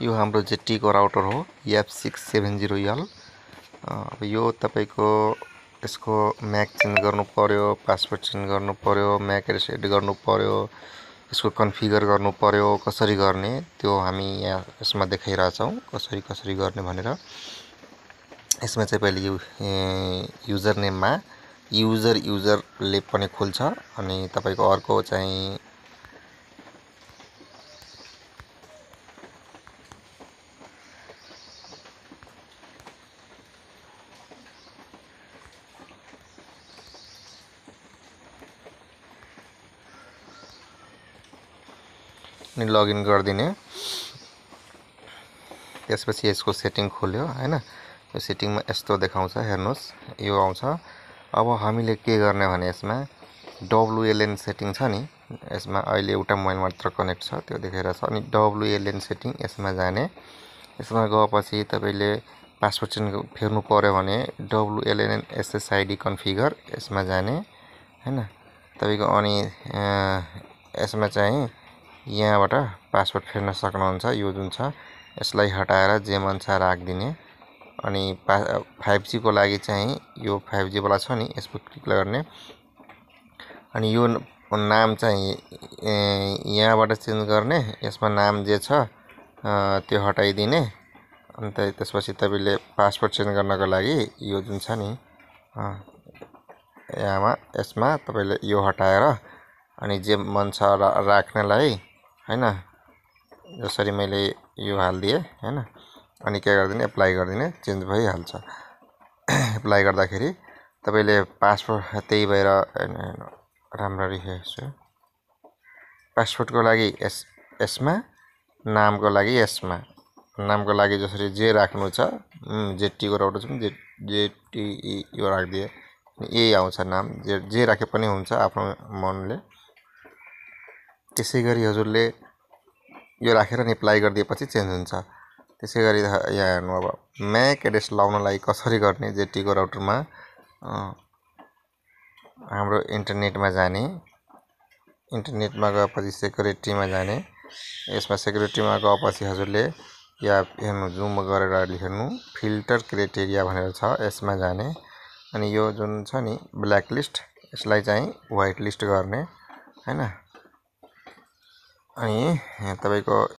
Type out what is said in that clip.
यो हाम्रो जेटी को राउटर हो F670L। अब यो तपाईको यसको म्याक चेन्ज गर्नु पर्यो, पासवर्ड चेन्ज गर्नु पर्यो, म्याक एड्रेस एड गर्नु पर्यो, यसको कन्फिगर गर्नु पर्यो। कसरी गर्ने त्यो हामी यहाँ यसमा देखाइराछौं, कसरी गर्ने भनेर। यसमा चाहिँ पहिले युजर नेममा युजरले पनि खुल्छ अनि तपाईको अर्को चाहिँ लगइन गर्दिने। त्यसपछि यसको सेटिङ खोल्यो हैन। यो सेटिङमा यस्तो देखाउँछ, हेर्नुस् यो आउँछ। अब हामीले के गर्ने भने यसमा WLAN सेटिङ छ नि, यसमा अहिले एउटा मोबाइल मात्र कनेक्ट छ त्यो देखाइराछ। अनि WLAN सेटिङ यसमा जाने। यसमा गएपछि तपाईले पासवर्ड चेन्ज फेर्नु पर्यो भने WLAN SSID कन्फिगर यसमा जाने हैन। तपाईको अनि यसमा चाहिँ यहाँबाट पासवर्ड फेर्न सक्नुहुन्छ। यो जुन छ यसलाई हटाएर जे मन छ राख्दिने। अनि 5G को लागि चाहिँ यो 5G वाला छ नि, यसको क्लिक गर्ने। अनि यो नाम चाहिँ यहाँबाट चेन्ज गर्ने। यसमा नाम जे छ त्यो हटाइदिने। अनि त्यसपछि तपाईले पासवर्ड चेन्ज गर्नको लागि यो जुन छ नि यसमा तपाईले यो हटाएर अनि जे मन छ राख्नलाई हैन। जसरी मैले यो हाल्दिए हैन। अनि के गर्दिने, एप्लाई गर्दिने, चेन्ज भइहाल्छ। एप्लाई गर्दाखेरि तपाईले पासवर्ड त्यही भएर राम्ररी हेर्छु। पासवर्डको लागि यसमा, नामको लागि यसमा। नामको लागि जसरी जे राख्नु छ, जेटी को राउटर छ जेटी यो राख्दिए यही आउँछ नाम। जे राखे पनि हुन्छ आफ्नो मनले। त्यसैगरी हजुरले यो राखेर नि एप्लाई गर्दिएपछि चेन्ज हुन्छ। त्यसैगरी यहाँ हेर्नु। अब म्याक एड्रेस लाउनलाई कसरी गर्ने जेटी को राउटरमा हाम्रो इन्टरनेटमा जाने। इन्टरनेटमा गएपछि सेक्युरिटीमा जाने। यसमा सेक्युरिटीमा गएपछि हजुरले यहाँ हेर्नु, जुम गरेर हेर्नु, फिल्टर क्राइटेरिया भनेर छ, यसमा जाने। अनि यो जुन छ नि ब्ल्याक लिस्ट, यसलाई चाहिँ व्हाइट लिस्ट गर्ने हैन। अनि तपाईको